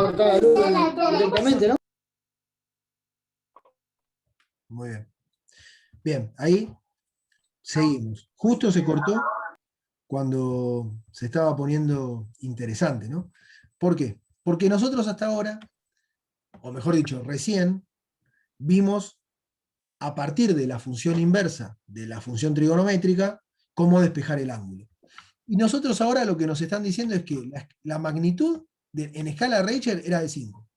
cortar la luz directamente, ¿no? Muy bien. Bien, ahí seguimos. Justo se cortó cuando se estaba poniendo interesante, ¿no? ¿Por qué? Porque nosotros hasta ahora, o mejor dicho, recién vimos a partir de la función inversa de la función trigonométrica cómo despejar el ángulo. Y nosotros ahora lo que nos están diciendo es que la magnitud en escala Reicher era de 5.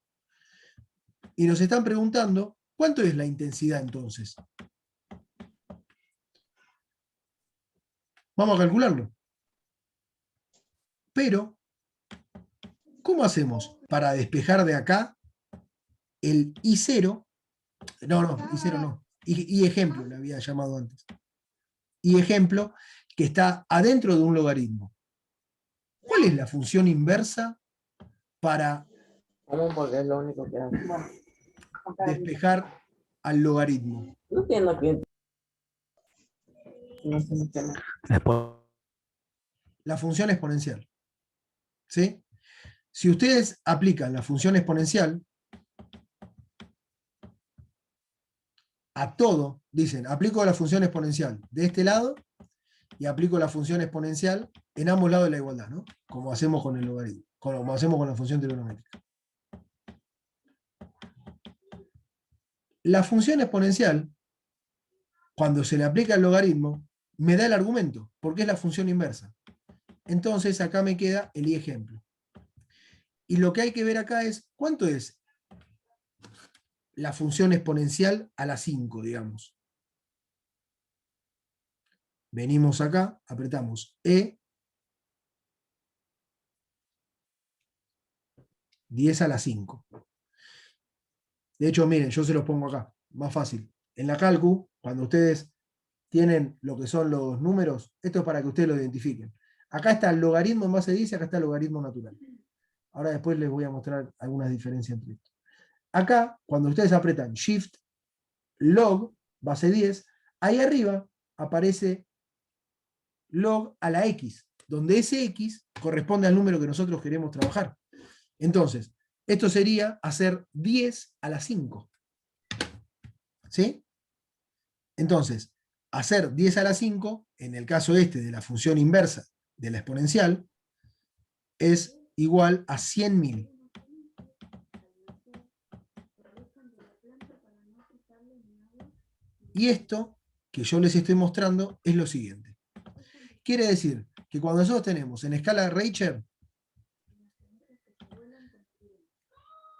Y nos están preguntando, ¿cuánto es la intensidad entonces? Vamos a calcularlo. Pero, ¿cómo hacemos para despejar de acá el I0? No, I0 no. Y ejemplo, le había llamado antes. Y ejemplo, que está adentro de un logaritmo. ¿Cuál es la función inversa para ¿Cómo? Porque es lo único que hace. despejar al logaritmo? No entiendo que no sé qué más. Después. La función exponencial. ¿Sí? Si ustedes aplican la función exponencial a todo, dicen, aplico la función exponencial de este lado y aplico la función exponencial en ambos lados de la igualdad, ¿no? Como hacemos con el logaritmo, como hacemos con la función trigonométrica. La función exponencial, cuando se le aplica el logaritmo, me da el argumento, porque es la función inversa. Entonces acá me queda el i ejemplo. Y lo que hay que ver acá es, ¿cuánto es la función exponencial a la 5, digamos? Venimos acá, apretamos E, 10 a la 5. De hecho, miren, yo se los pongo acá, más fácil. En la calcu, cuando ustedes tienen lo que son los números, esto es para que ustedes lo identifiquen. Acá está el logaritmo en base 10 y acá está el logaritmo natural. Ahora después les voy a mostrar algunas diferencias entre esto. Acá, cuando ustedes apretan Shift, log, base 10, ahí arriba aparece log a la x, donde ese x corresponde al número que nosotros queremos trabajar. Entonces, esto sería hacer 10 a la 5. ¿Sí? Entonces, hacer 10 a la 5, en el caso este de la función inversa de la exponencial, es igual a 100.000. Y esto que yo les estoy mostrando es lo siguiente. Quiere decir que cuando nosotros tenemos en escala Reicher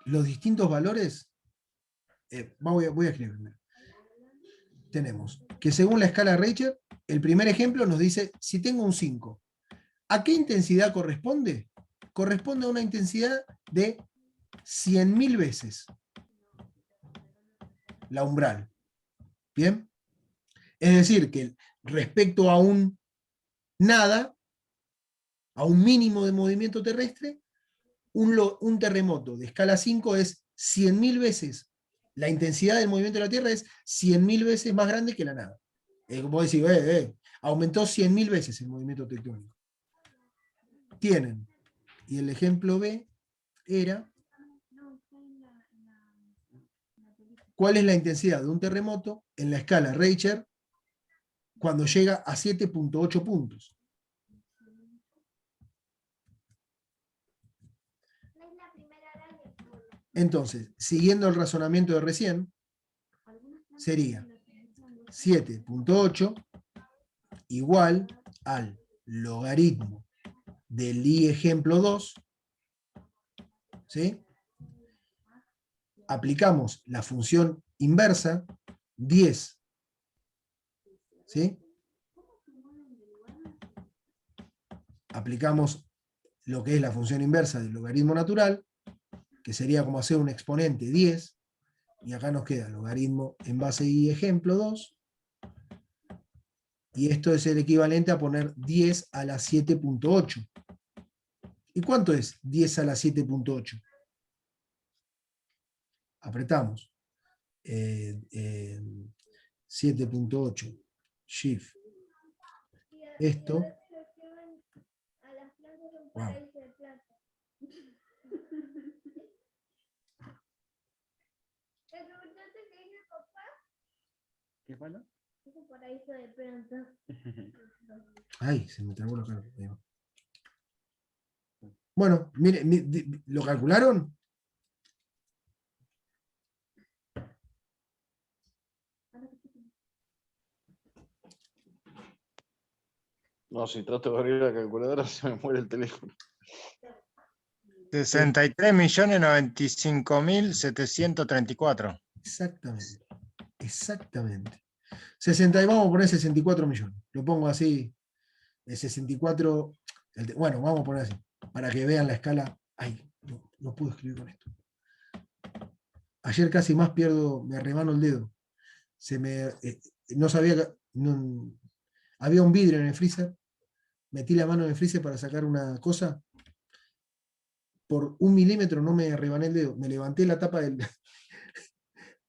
los distintos valores, voy a escribirme. Tenemos que según la escala Reicher, el primer ejemplo nos dice, si tengo un 5, ¿a qué intensidad corresponde? Corresponde a una intensidad de 100.000 veces la umbral. ¿Bien? Es decir, que respecto a un nada, a un mínimo de movimiento terrestre, un terremoto de escala 5 es 100.000 veces, la intensidad del movimiento de la Tierra es 100.000 veces más grande que la nada. Como decir, aumentó 100.000 veces el movimiento tectónico. Tienen, y el ejemplo B era, ¿cuál es la intensidad de un terremoto en la escala Reicher cuando llega a 7.8 puntos? Entonces, siguiendo el razonamiento de recién, sería 7.8 igual al logaritmo del i ejemplo 2, ¿sí? Aplicamos la función inversa, 10, ¿sí? Aplicamos lo que es la función inversa del logaritmo natural, que sería como hacer un exponente 10, y acá nos queda logaritmo en base i ejemplo 2, y esto es el equivalente a poner 10 a la 7.8. ¿Y cuánto es 10 a la 7.8? Apretamos 7.8 Shift esto. Wow. ¿Qué pasa? Ay, se me trabó la cara. Ahí va. Bueno, mire, ¿lo calcularon? No, si trato de abrir la calculadora se me muere el teléfono. 63.095.734. Exactamente. Exactamente. 60, vamos a poner 64 millones. Lo pongo así. El 64. Bueno, vamos a poner así. Para que vean la escala. Ay, no puedo escribir con esto. Ayer casi más pierdo, me remano el dedo. No sabía que. Había un vidrio en el freezer. Metí la mano en el freezer para sacar una cosa. Por 1 milímetro no me rebané el dedo. Me levanté la tapa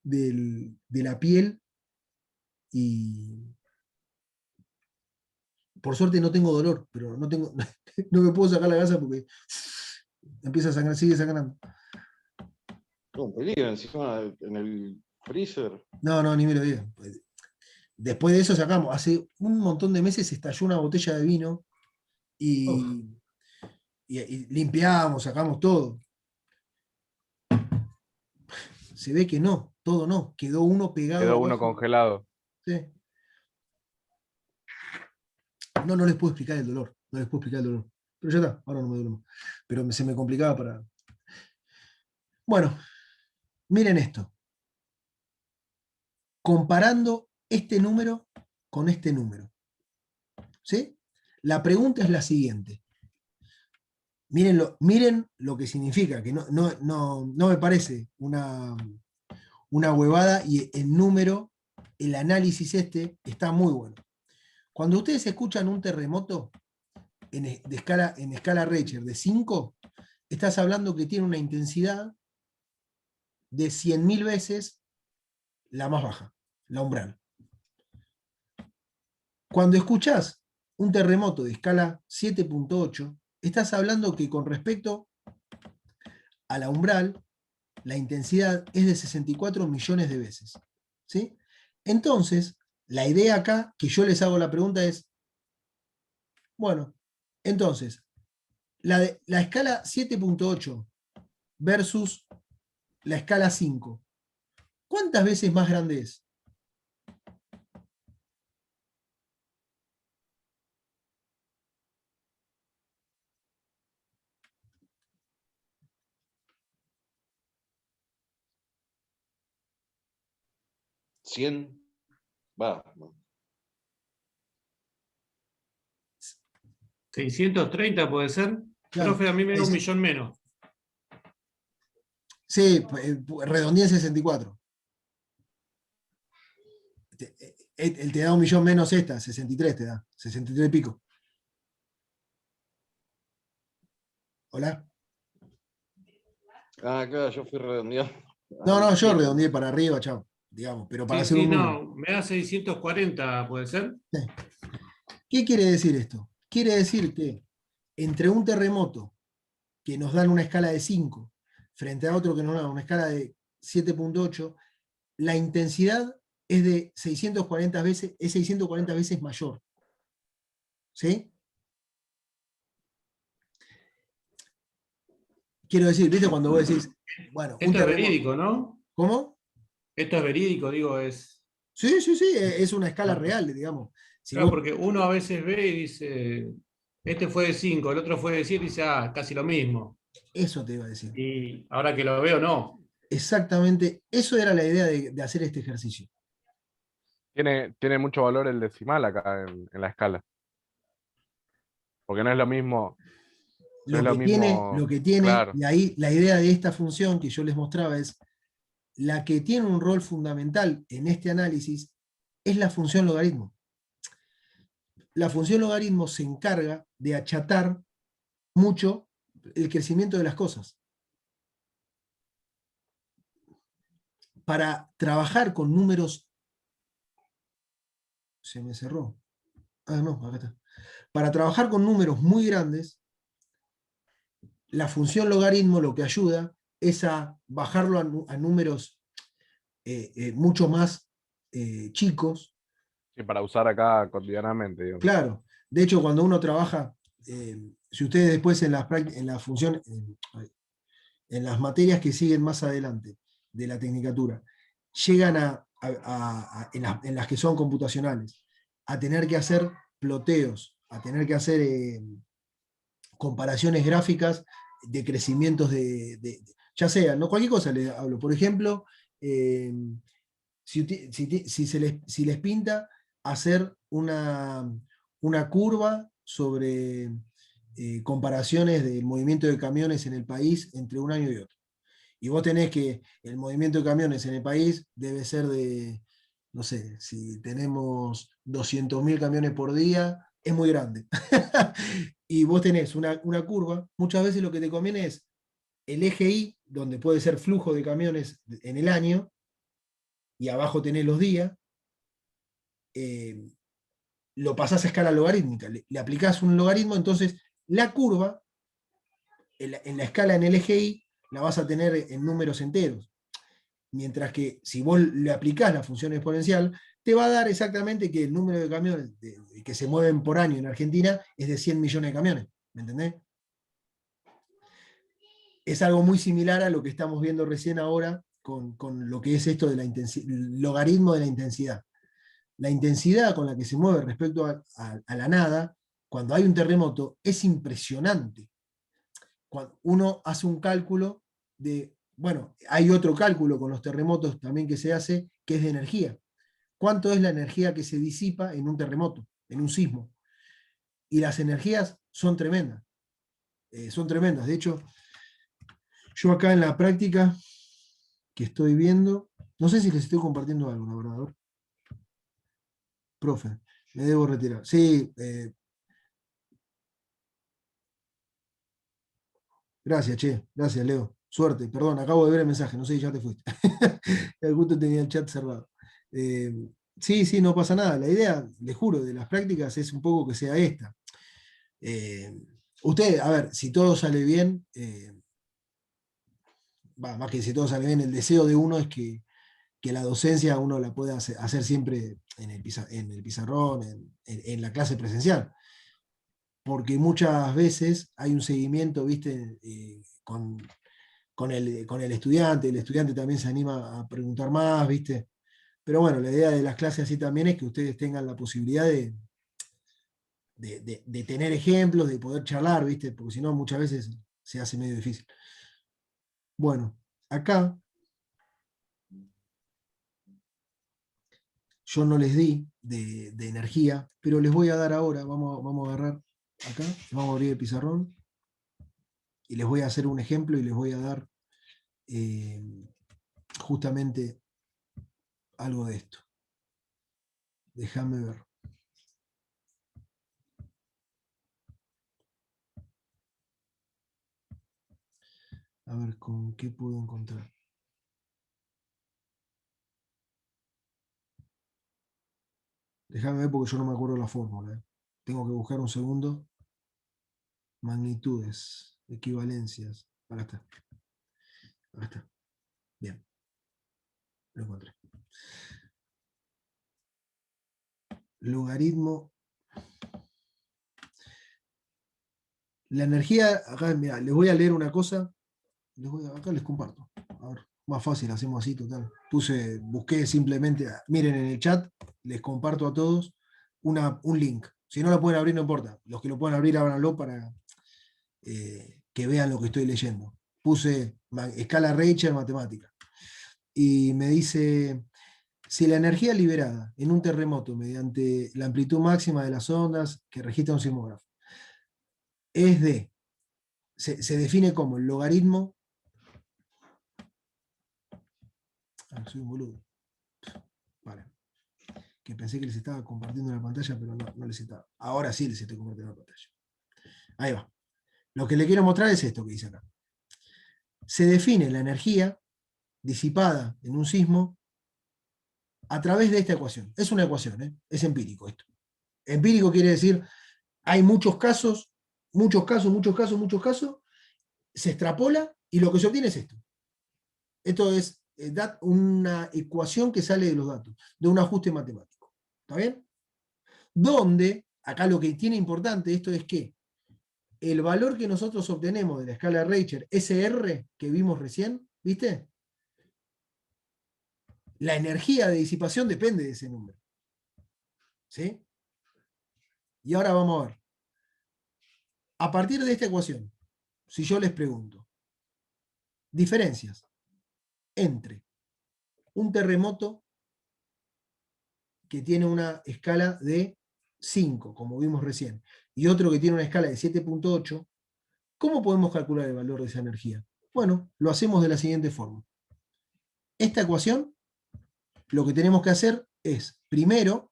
de la piel y por suerte no tengo dolor, pero no me puedo sacar la gasa porque empieza a sangrar, sigue sangrando. Un peligro encima en el freezer. No, ni me lo digas. Después de eso sacamos, hace un montón de meses estalló una botella de vino y limpiamos, sacamos todo. Se ve que no, todo no, quedó uno pegado. Quedó uno abajo. congelado. Sí. No les puedo explicar el dolor, no les puedo explicar el dolor. Pero ya está, ahora no me duele más. Pero se me complicaba para... Bueno, miren esto. Comparando este número con este número. ¿Sí? La pregunta es la siguiente. Miren lo que significa, que no me parece una huevada y el número, el análisis está muy bueno. Cuando ustedes escuchan un terremoto en escala Richter de 5, estás hablando que tiene una intensidad de 100.000 veces la más baja, la umbral. Cuando escuchás un terremoto de escala 7.8, estás hablando que con respecto a la umbral, la intensidad es de 64 millones de veces. ¿Sí? Entonces, la idea acá, que yo les hago la pregunta es, bueno, entonces, la escala 7.8 versus la escala 5, ¿cuántas veces más grande es? ¿100? Va. No. 630 puede ser. Claro, Profe, a mí me da 1.000.000 menos. sí, redondeé en 64. Él te da 1 millón menos 63 te da, 63 y pico. ¿Hola? Ah, claro, yo fui redondeado. No, yo redondeé para arriba, chao, digamos, pero para hacer un número. No, me da 640, ¿puede ser? Sí. ¿Qué quiere decir esto? Quiere decir que entre un terremoto que nos dan una escala de 5 frente a otro que nos dan una escala de 7.8, la intensidad es de 640 veces mayor. ¿Sí? Quiero decir, ¿viste? Cuando vos decís, bueno, un Esto es terremoto. verídico, ¿no? ¿Cómo? Esto es verídico, digo, es. Sí, es una escala real, digamos. Si Claro, vos- porque uno a veces ve y dice, este fue de 5, el otro fue de 7 y dice, casi lo mismo. Eso te iba a decir. Y ahora que lo veo, no. Exactamente, eso era la idea de hacer este ejercicio. Tiene mucho valor el decimal acá en la escala. Porque no es lo mismo. No es lo mismo. Lo que tiene, Claro. y ahí la idea de esta función que yo les mostraba es, la que tiene un rol fundamental en este análisis es la función logaritmo. La función logaritmo se encarga de achatar mucho el crecimiento de las cosas. Para trabajar con números... Se me cerró. Ah, no, acá está. Para trabajar con números muy grandes, la función logaritmo lo que ayuda es a bajarlo a números mucho más chicos. Sí, para usar acá cotidianamente, digamos. Claro, de hecho cuando uno trabaja, si ustedes después en en la función, en las materias que siguen más adelante de la tecnicatura, llegan en las que son computacionales, a tener que hacer ploteos, a tener que hacer comparaciones gráficas de crecimientos ya sea, no cualquier cosa les hablo, por ejemplo, si les pinta hacer una curva sobre comparaciones del movimiento de camiones en el país entre un año y otro. Y vos tenés que el movimiento de camiones en el país debe ser de, no sé, si tenemos 200.000 camiones por día, es muy grande. Y vos tenés una curva, muchas veces lo que te conviene es el eje Y, donde puede ser flujo de camiones en el año, y abajo tenés los días, lo pasás a escala logarítmica, le aplicás un logaritmo, entonces la curva, en la escala en el eje Y, la vas a tener en números enteros. Mientras que si vos le aplicás la función exponencial, te va a dar exactamente que el número de camiones que se mueven por año en Argentina es de 100 millones de camiones. ¿Me entendés? Es algo muy similar a lo que estamos viendo recién ahora con lo que es esto de el logaritmo de la intensidad. La intensidad con la que se mueve respecto a la nada, cuando hay un terremoto, es impresionante. Cuando uno hace un cálculo bueno, hay otro cálculo con los terremotos también que se hace, que es de energía. ¿Cuánto es la energía que se disipa en un terremoto, en un sismo? Y las energías son tremendas. Son tremendas. De hecho, yo acá en la práctica que estoy viendo, no sé si les estoy compartiendo algo, la verdad. A ver. Profe, me debo retirar. Sí, gracias, che. Gracias, Leo. Suerte. Perdón, acabo de ver el mensaje. No sé si ya te fuiste. Justo tenía el chat cerrado. Sí, sí, no pasa nada. La idea, les juro, de las prácticas es un poco que sea esta. Usted, a ver, si todo sale bien, más que si todo sale bien, el deseo de uno es que la docencia uno la pueda hacer siempre en el pizarrón, en la clase presencial. Porque muchas veces hay un seguimiento, ¿viste? Con el estudiante también se anima a preguntar más, ¿viste? Pero bueno, la idea de las clases así también es que ustedes tengan la posibilidad de tener ejemplos, de poder charlar, ¿viste? Porque si no, muchas veces se hace medio difícil. Bueno, acá yo no les di de energía, pero les voy a dar ahora, vamos a agarrar acá, vamos a abrir el pizarrón y les voy a hacer un ejemplo y les voy a dar justamente algo de esto. Déjame ver. A ver, ¿con qué puedo encontrar? Déjame ver porque yo no me acuerdo la fórmula. Tengo que buscar un segundo. Magnitudes, equivalencias. Acá está. Acá está. Bien. Lo encontré. Logaritmo. La energía, acá, mira, les voy a leer una cosa. Acá les comparto. A ver, más fácil, hacemos así, total. Busqué simplemente, miren en el chat, les comparto a todos un link. Si no lo pueden abrir, no importa. Los que lo pueden abrir, ábranlo para que vean lo que estoy leyendo. Puse escala Reicher matemática. Y me dice, si la energía liberada en un terremoto mediante la amplitud máxima de las ondas que registra un sismógrafo es se define como el logaritmo. Soy un boludo. Vale. Que pensé que les estaba compartiendo la pantalla, pero no les estaba. Ahora sí les estoy compartiendo la pantalla. Ahí va. Lo que le quiero mostrar es esto que dice acá. Se define la energía disipada en un sismo a través de esta ecuación. Es una ecuación, es empírico esto. Empírico quiere decir, hay muchos casos, se extrapola y lo que se obtiene es esto. Esto es una ecuación que sale de los datos, de un ajuste matemático. ¿Está bien? Donde, acá lo que tiene importante esto es que el valor que nosotros obtenemos de la escala de Reicher, ese R que vimos recién, ¿viste? La energía de disipación depende de ese número. ¿Sí? Y ahora vamos a ver. A partir de esta ecuación, si yo les pregunto, diferencias entre un terremoto que tiene una escala de 5, como vimos recién, y otro que tiene una escala de 7.8, ¿cómo podemos calcular el valor de esa energía? Bueno, lo hacemos de la siguiente forma. Esta ecuación, lo que tenemos que hacer es, primero,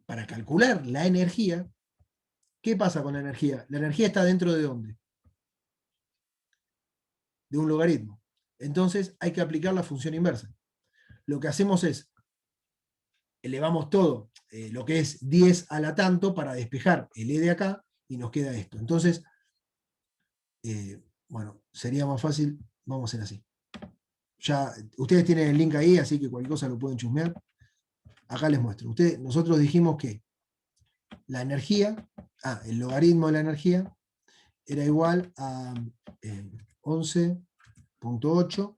para calcular la energía, ¿qué pasa con la energía? La energía está dentro ¿de dónde? De un logaritmo. Entonces hay que aplicar la función inversa. Lo que hacemos es, elevamos todo, lo que es 10 a la tanto, para despejar el e de acá, y nos queda esto. Entonces, bueno, sería más fácil, vamos a hacer así. Ya, ustedes tienen el link ahí, así que cualquier cosa lo pueden chusmear. Acá les muestro. Nosotros dijimos que la energía, el logaritmo de la energía, era igual a 11.8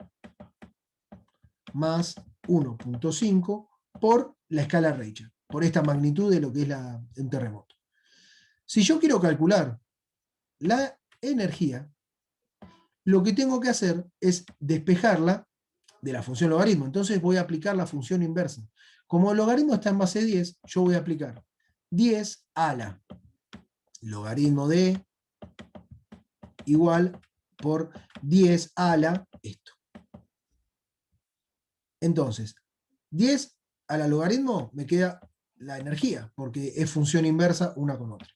más 1.5 por la escala Reicher, por esta magnitud de lo que es un terremoto. Si yo quiero calcular la energía, lo que tengo que hacer es despejarla de la función logaritmo. Entonces voy a aplicar la función inversa. Como el logaritmo está en base 10, yo voy a aplicar 10 a la logaritmo de igual por 10 a la esto. Entonces, 10 a la logaritmo me queda la energía, porque es función inversa una con otra.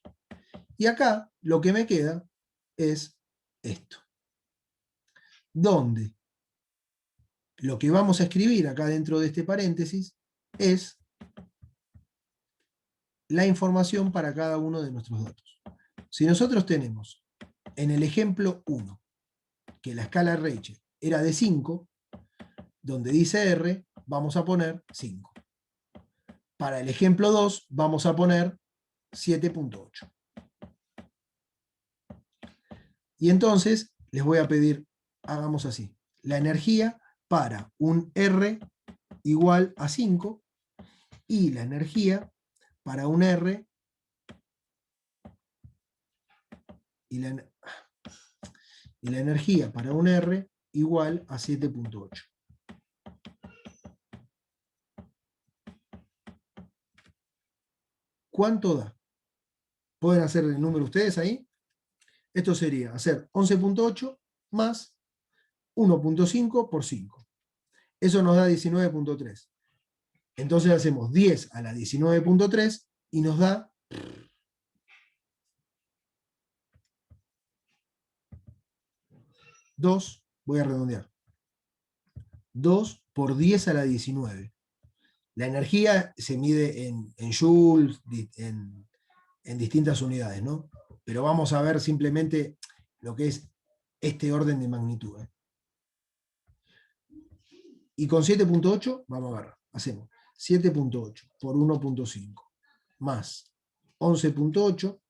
Y acá lo que me queda es esto. Donde lo que vamos a escribir acá dentro de este paréntesis es la información para cada uno de nuestros datos. Si nosotros tenemos en el ejemplo 1 que la escala Reicher era de 5, donde dice R, vamos a poner 5. Para el ejemplo 2 vamos a poner 7.8. Y entonces les voy a pedir, hagamos así, la energía para un R igual a 5 y la energía para un R y la energía para un R igual a 7.8. ¿Cuánto da? ¿Pueden hacer el número ustedes ahí? Esto sería hacer 11.8 más 1.5 por 5. Eso nos da 19.3. Entonces hacemos 10 a la 19.3 y nos da 2, voy a redondear, 2 por 10 a la 19. La energía se mide en joules, en distintas unidades, ¿no? Pero vamos a ver simplemente lo que es este orden de magnitud. Y con 7.8, vamos a ver, hacemos 7.8 por 1.5 más 11.8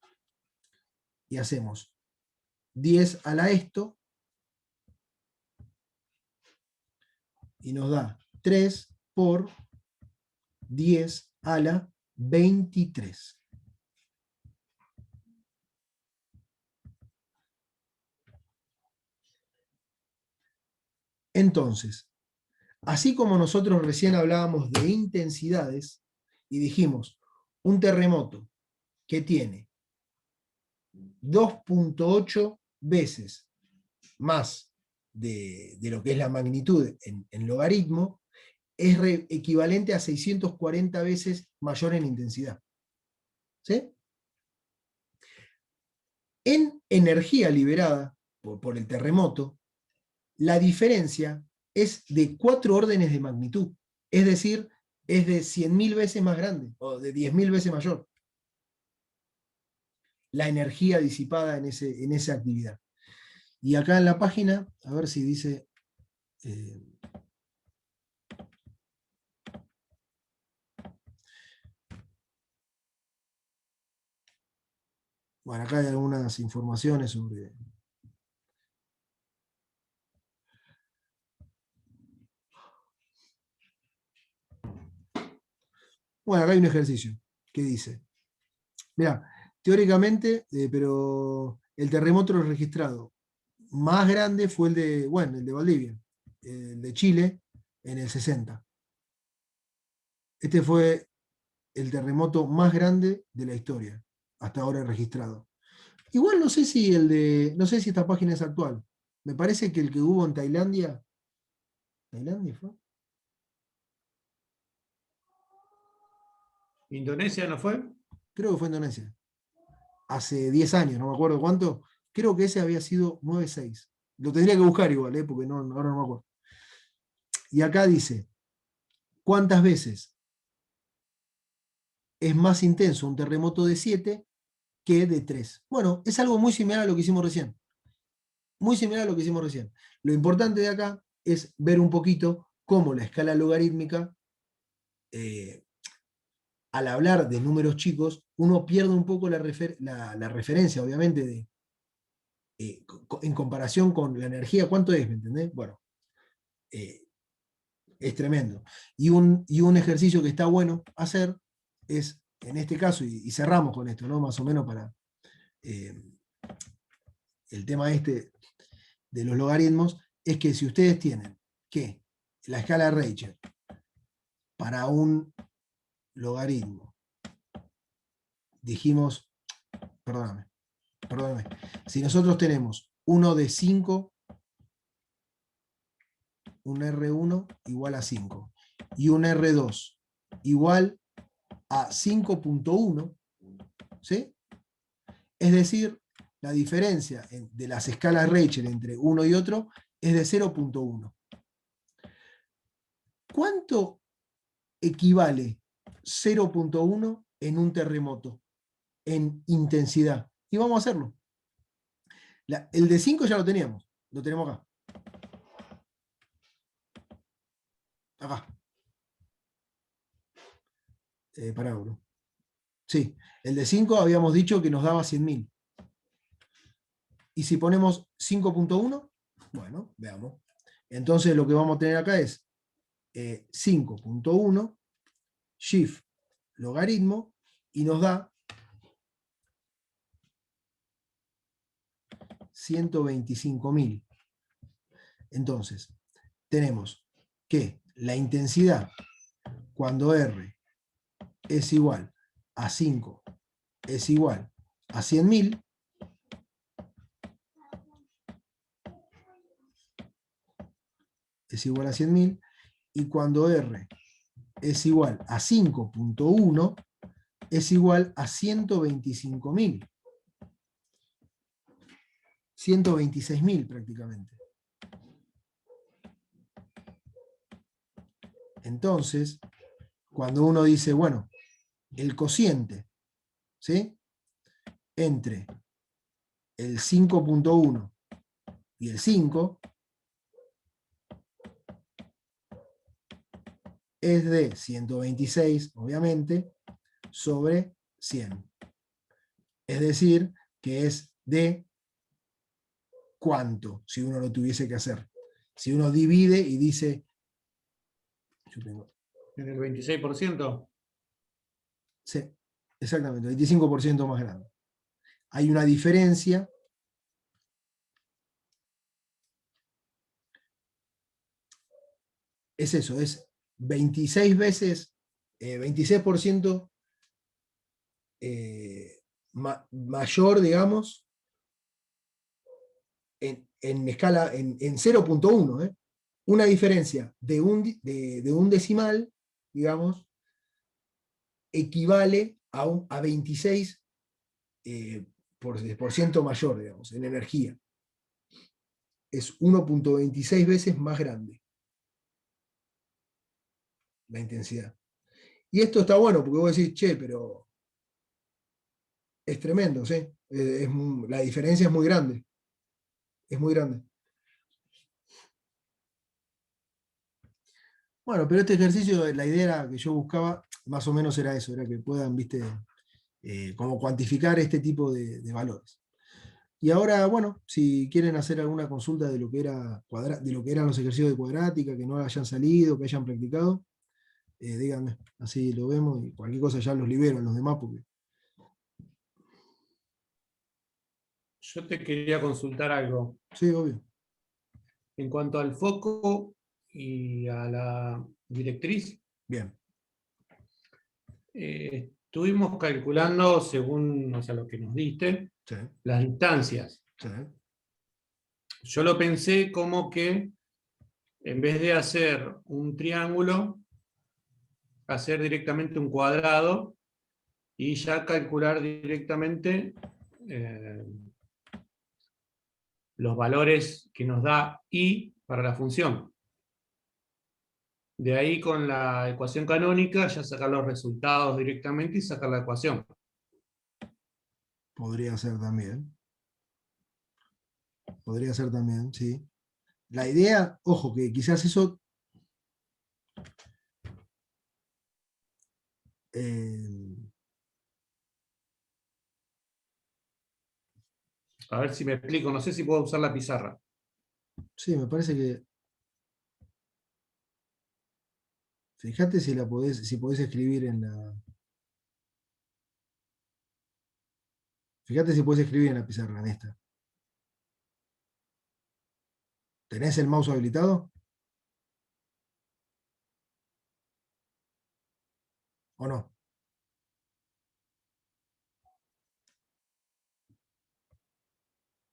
y hacemos 10 a la esto y nos da 3 por 10 a la 23. Entonces, así como nosotros recién hablábamos de intensidades y dijimos un terremoto que tiene 2.8 veces más de lo que es la magnitud en logaritmo, es equivalente a 640 veces mayor en intensidad. ¿Sí? En energía liberada por el terremoto, la diferencia es de 4 órdenes de magnitud. Es decir, es de 100.000 veces más grande, o de 10.000 veces mayor. La energía disipada en esa actividad. Y acá en la página, a ver si dice... Bueno, acá hay algunas informaciones sobre... Bueno, acá hay un ejercicio que dice, mira, teóricamente, pero el terremoto registrado más grande fue el de Valdivia, el de Chile, en el 60. Este fue el terremoto más grande de la historia, hasta ahora registrado. Igual no sé si esta página es actual. Me parece que el que hubo en Tailandia, ¿Tailandia fue? ¿Indonesia no fue? Creo que fue Indonesia. Hace 10 años, no me acuerdo cuánto. Creo que ese había sido 9,6. Lo tendría que buscar igual, porque ahora no me acuerdo. Y acá dice, ¿cuántas veces es más intenso un terremoto de 7 que de 3? Bueno, es algo muy similar a lo que hicimos recién. Muy similar a lo que hicimos recién. Lo importante de acá es ver un poquito cómo la escala logarítmica, al hablar de números chicos, uno pierde un poco la referencia, obviamente, en comparación con la energía. ¿Cuánto es? ¿Me entendés? Bueno, es tremendo. Y un ejercicio que está bueno hacer es, en este caso, y cerramos con esto, ¿no? Más o menos para el tema este de los logaritmos, es que si ustedes tienen que la escala Reicher para un logaritmo, dijimos, perdóname, si nosotros tenemos uno de 5, un R1 igual a 5, y un R2 igual a 5.1, ¿sí? Es decir, la diferencia de las escalas Reicher entre uno y otro es de 0.1. ¿Cuánto equivale 0.1 en un terremoto en intensidad? Y vamos a hacerlo. El de 5 ya lo teníamos, lo tenemos acá. Acá. Pará, bro. Sí, el de 5 habíamos dicho que nos daba 100.000. Y si ponemos 5.1, bueno, veamos. Entonces lo que vamos a tener acá es 5.1 shift logaritmo y nos da 125.000. Entonces, tenemos que la intensidad cuando R es igual a 5 es igual a 100.000, es igual a 100.000, y cuando R es igual a 5.1 es igual a 125.000. 126.000 prácticamente. Entonces, cuando uno dice, bueno, el cociente, ¿sí?, entre el 5.1 y el 5 es de 126, obviamente, sobre 100. Es decir, que es de ¿cuánto? Si uno lo tuviese que hacer. Si uno divide y dice... Yo tengo, ¿En el 26%? sí, exactamente, 25% más grande. Hay una diferencia. Es eso, es 26 veces, 26% mayor, digamos, en escala, en 0.1. Una diferencia de un decimal, digamos, equivale a 26 por ciento mayor, digamos, en energía. Es 1.26 veces más grande la intensidad. Y esto está bueno, porque vos decís, che, pero es tremendo, ¿sí? La diferencia es muy grande. Es muy grande. Bueno, pero este ejercicio, la idea que yo buscaba, más o menos era eso, era que puedan, viste, Cómo cuantificar este tipo de valores. Y ahora, bueno, si quieren hacer alguna consulta de lo que de lo que eran los ejercicios de cuadrática, que no hayan salido, que hayan practicado, díganme, así lo vemos y cualquier cosa ya los libero a los demás porque. Yo te quería consultar algo. Sí, obvio. En cuanto al foco y a la directriz, Bien. estuvimos calculando, según, o sea, lo que nos diste, Sí, las distancias. sí. Yo lo pensé como que en vez de hacer un triángulo, hacer directamente un cuadrado y ya calcular directamente los valores que nos da I para la función. De ahí con la ecuación canónica ya sacar los resultados directamente y sacar la ecuación. Podría ser también. Podría ser también, sí. La idea, ojo, que quizás eso A ver si me explico, no sé si puedo usar la pizarra. sí, me parece que. Fíjate si si podés escribir en la. Fíjate si podés escribir en la pizarra, en esta. ¿Tenés el mouse habilitado? ¿O no?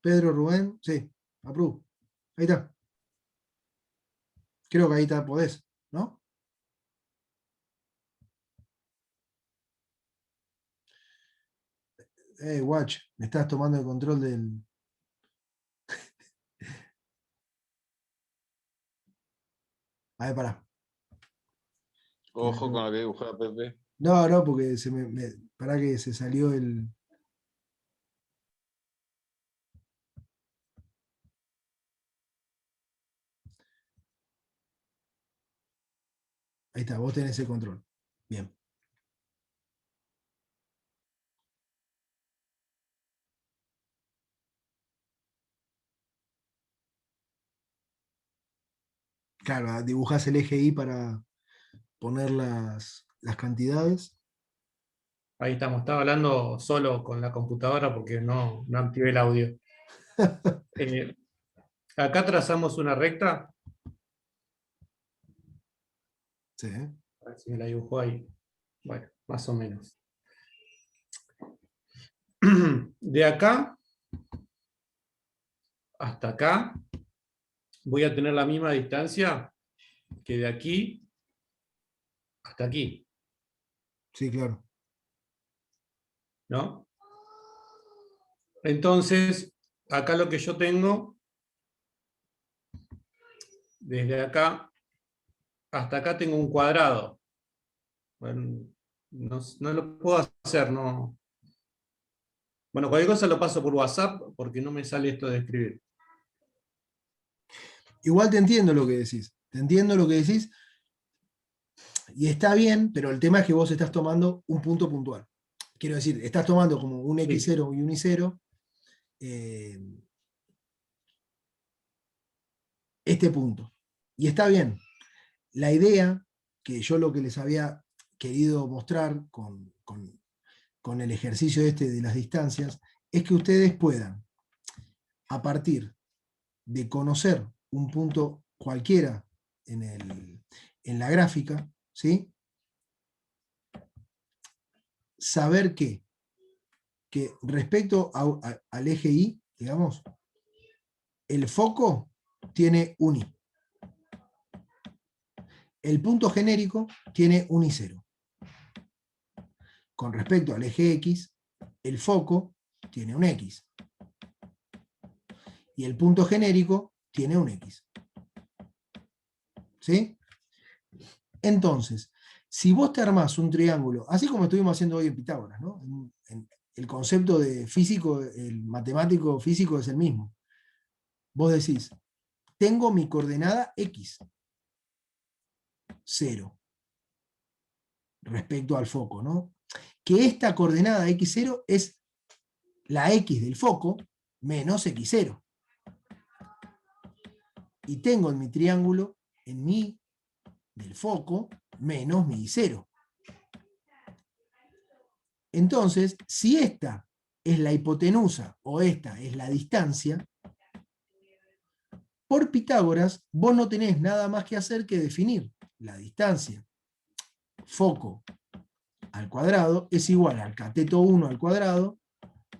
Pedro, Rubén, sí, approve. Ahí está. Creo que ahí está, podés, ¿no? Watch, me estás tomando el control del. A ver, pará. Ojo con lo que dibujaba Pepe. No, no, porque pará que se salió el. Ahí está, vos tenés el control. Bien. Claro, dibujás el eje I para poner las cantidades. Ahí estamos, estaba hablando solo con la computadora porque no activé el audio. Acá trazamos una recta. Sí. A ver si me la dibujó ahí. Bueno, más o menos. De acá hasta acá voy a tener la misma distancia que de aquí hasta aquí, Sí, claro. ¿no? Entonces, acá lo que yo tengo, desde acá hasta acá tengo un cuadrado. Bueno, no lo puedo hacer, no. Bueno, cualquier cosa lo paso por WhatsApp porque no me sale esto de escribir. Igual te entiendo lo que decís. Te entiendo lo que decís. Y está bien, pero el tema es que vos estás tomando un punto puntual. Quiero decir, estás tomando como un X0 y un Y0. Este punto. Y está bien. La idea, que yo lo que les había querido mostrar con el ejercicio este de las distancias, es que ustedes puedan, a partir de conocer un punto cualquiera en la gráfica, ¿sí? Saber que respecto al eje Y, digamos, el foco tiene un I. El punto genérico tiene un I0. Con respecto al eje X, el foco tiene un X. Y el punto genérico tiene un X. ¿Sí? Entonces, si vos te armás un triángulo, así como estuvimos haciendo hoy en Pitágoras, ¿no? El concepto de físico, el matemático físico es el mismo. Vos decís, tengo mi coordenada X, 0, respecto al foco, ¿no? que esta coordenada x0 es la x del foco menos x0. Y tengo en mi triángulo, en mi del foco, menos mi y0. Entonces, si esta es la hipotenusa o esta es la distancia, por Pitágoras vos no tenés nada más que hacer que definir la distancia foco al cuadrado es igual al cateto 1 al cuadrado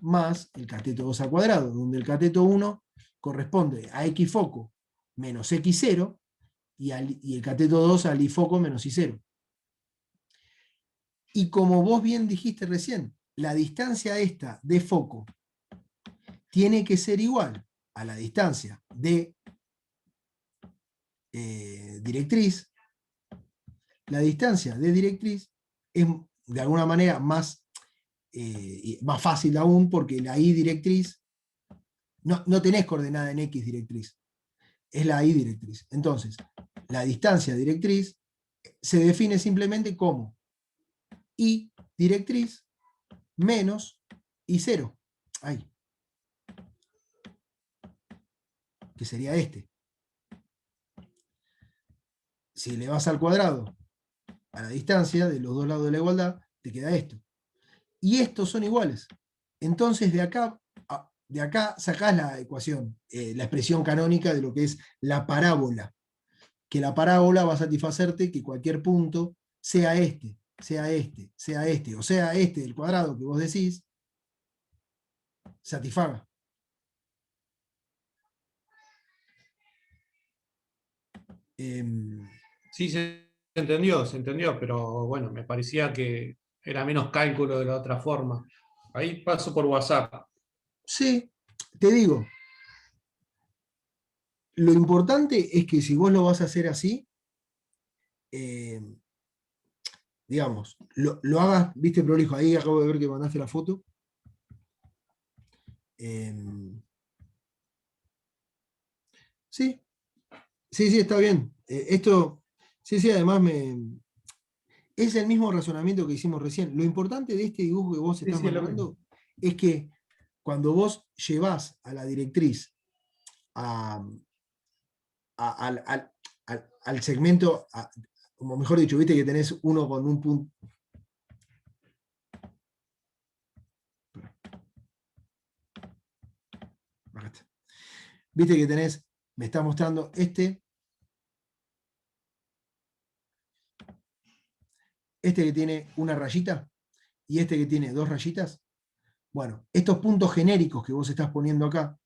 más el cateto 2 al cuadrado, donde el cateto 1 corresponde a x foco menos x0 y el cateto 2 al y foco menos y0. Y como vos bien dijiste recién, la distancia esta de foco tiene que ser igual a la distancia de directriz. La distancia de directriz es de alguna manera más fácil aún, porque la y directriz no tenés coordenada en x directriz, es la y directriz. Entonces, la distancia directriz se define simplemente como y directriz menos y0. Ahí. Que sería este. Si le vas al cuadrado a la distancia de los dos lados de la igualdad, te queda esto. Y estos son iguales. Entonces de acá sacás la ecuación, la expresión canónica de lo que es la parábola. Que la parábola va a satisfacerte que cualquier punto sea este, sea este, sea este, o sea este del cuadrado que vos decís, satisfaga. Sí, se entendió, pero bueno, me parecía que era menos cálculo de la otra forma. Ahí paso por WhatsApp. Sí, te digo, lo importante es que si vos lo vas a hacer así, digamos, lo hagas, viste prolijo, ahí acabo de ver que mandaste la foto. Sí, sí, está bien. Esto, sí, además es el mismo razonamiento que hicimos recién. Lo importante de este dibujo que vos estás sí, es lo mandando es que cuando vos llevás a la directriz al segmento, como mejor dicho, viste que tenés uno con un punto. Viste que tenés, me está mostrando este que tiene una rayita y este que tiene dos rayitas. Bueno, estos puntos genéricos que vos estás poniendo acá,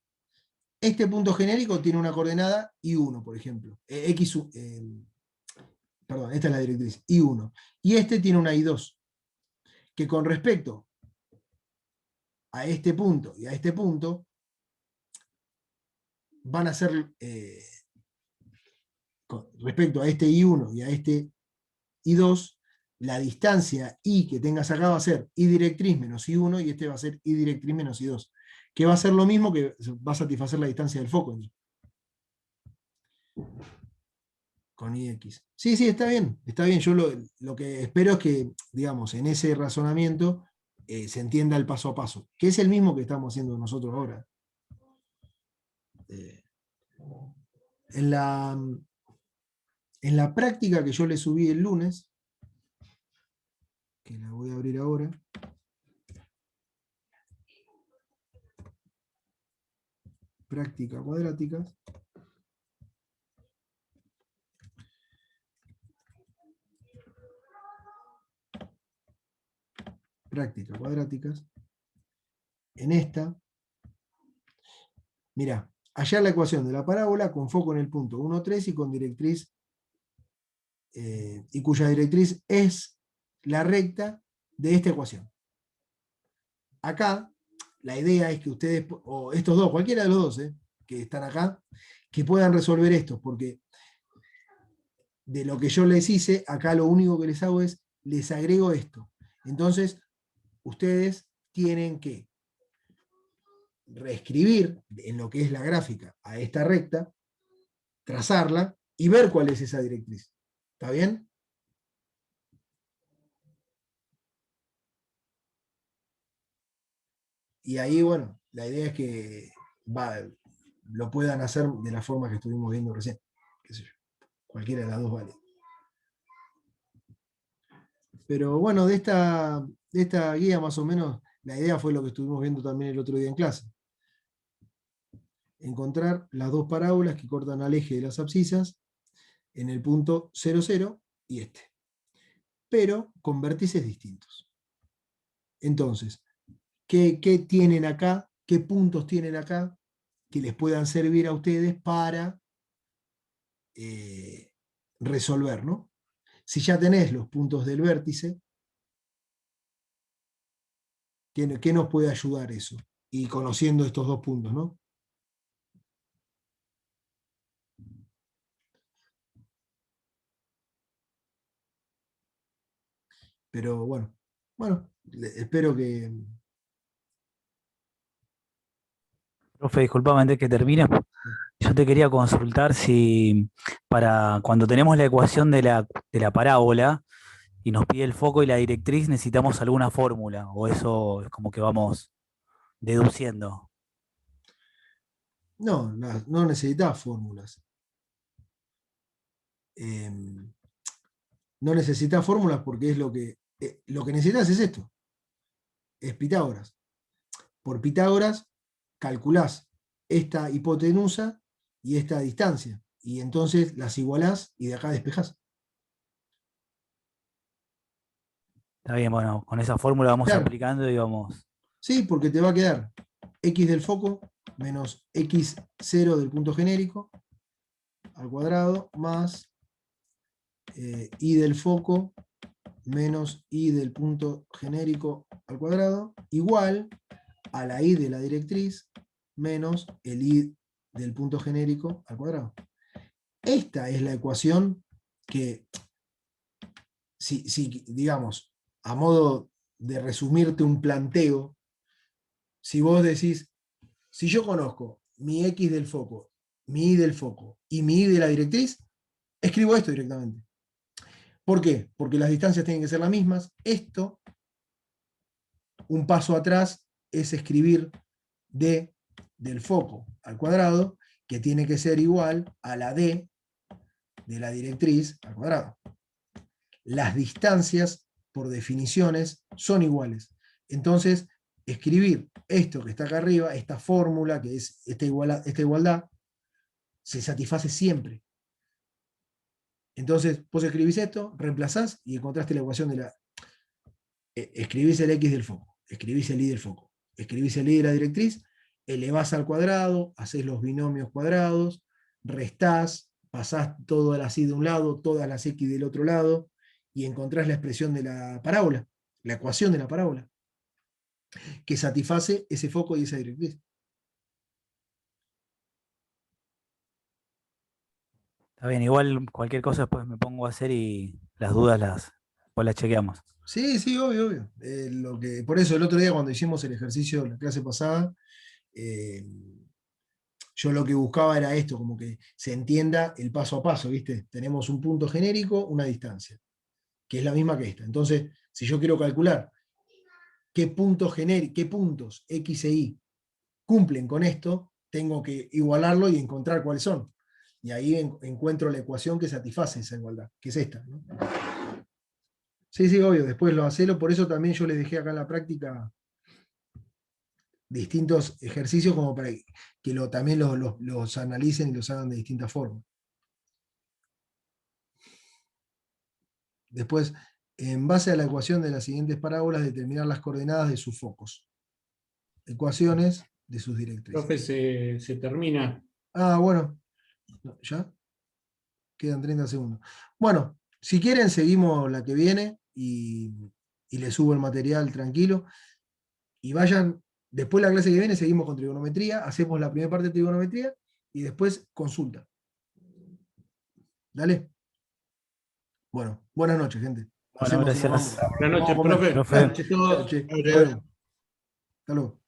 este punto genérico tiene una coordenada I1, por ejemplo. Perdón, esta es la directriz, I1. Y este tiene una I2, que con respecto a este punto y a este punto, van a ser, con respecto a este I1 y a este I2, la distancia I que tengas acá va a ser I directriz menos I1 y este va a ser I directriz menos I2, que va a ser lo mismo que va a satisfacer la distancia del foco en I. Con IX. Sí, está bien, está bien. Yo lo que espero es que, digamos, en ese razonamiento se entienda el paso a paso, que es el mismo que estamos haciendo nosotros ahora. En la práctica que yo le subí el lunes, que la voy a abrir ahora, práctica cuadráticas, en esta, mirá, hallar la ecuación de la parábola con foco en el punto 1, 3 y con directriz, y cuya directriz es la recta de esta ecuación. Acá, la idea es que ustedes, o estos dos, cualquiera de los dos que están acá, que puedan resolver esto, porque de lo que yo les hice, acá lo único que les hago es, les agrego esto. Entonces, ustedes tienen que reescribir en lo que es la gráfica a esta recta, trazarla y ver cuál es esa directriz. ¿Está bien? Y ahí, bueno, la idea es que lo puedan hacer de la forma que estuvimos viendo recién. Qué sé yo, cualquiera de las dos vale. Pero bueno, de esta guía más o menos, la idea fue lo que estuvimos viendo también el otro día en clase. Encontrar las dos parábolas que cortan al eje de las abscisas en el punto 0, 0 y este. Pero con vértices distintos. Entonces, ¿qué tienen acá? ¿Qué puntos tienen acá que les puedan servir a ustedes para resolver, ¿no? Si ya tenés los puntos del vértice, ¿qué nos puede ayudar eso? Y conociendo estos dos puntos, ¿no? Pero bueno, espero que... Profe, disculpame antes que termine. Yo te quería consultar si para cuando tenemos la ecuación de la parábola y nos pide el foco y la directriz, necesitamos alguna fórmula, o eso es como que vamos deduciendo. No necesitas fórmulas. No necesitas fórmulas porque es lo que necesitas es esto. Es Pitágoras. Por Pitágoras calculás esta hipotenusa y esta distancia. Y entonces las igualás y de acá despejás. Está bien, bueno, con esa fórmula vamos Claro. aplicando y vamos. Sí, porque te va a quedar x del foco menos x0 del punto genérico al cuadrado más y del foco menos y del punto genérico al cuadrado igual a la y de la directriz menos el y del punto genérico al cuadrado. Esta es la ecuación que, si digamos, a modo de resumirte un planteo, si vos decís, si yo conozco mi x del foco, mi y del foco y mi y de la directriz, escribo esto directamente. ¿Por qué? Porque las distancias tienen que ser las mismas. Esto, un paso atrás, es escribir d del foco al cuadrado, que tiene que ser igual a la d de la directriz al cuadrado. Las distancias, por definiciones, son iguales. Entonces, escribir esto que está acá arriba, esta fórmula, que es esta igualdad, se satisface siempre. Entonces, vos escribís esto, reemplazás y encontraste la ecuación de la... escribís el x del foco, escribís el y del foco, escribís el y de la directriz, elevás al cuadrado, hacés los binomios cuadrados, restás, pasás todas las y de un lado, todas las x del otro lado, y encontrás la expresión de la parábola, la ecuación de la parábola, que satisface ese foco y esa directriz. Está bien, igual cualquier cosa después me pongo a hacer y las dudas después las chequeamos. Sí, sí, obvio, obvio. Por eso el otro día cuando hicimos el ejercicio, la clase pasada, yo lo que buscaba era esto, como que se entienda el paso a paso, ¿viste? Tenemos un punto genérico, una distancia, que es la misma que esta. Entonces, si yo quiero calcular qué puntos X e Y cumplen con esto, tengo que igualarlo y encontrar cuáles son. Y ahí encuentro la ecuación que satisface esa igualdad, que es esta, ¿no? Sí, sí, obvio, después lo hacelo, por eso también yo les dejé acá en la práctica distintos ejercicios como para que también los analicen y los hagan de distintas formas. Después, en base a la ecuación de las siguientes parábolas, determinar las coordenadas de sus focos. Ecuaciones de sus directrices. Profe, se termina. Ah, bueno. ¿Ya? Quedan 30 segundos. Bueno, si quieren, seguimos la que viene y les subo el material tranquilo. Y vayan, después de la clase que viene, seguimos con trigonometría, hacemos la primera parte de trigonometría y después consulta. ¿Dale? Bueno, buenas noches, gente. Bueno, gracias. Buenas noches, Vamos a comer. profe. Profe. Buenas noches a todos. Che, hasta luego. Hasta luego.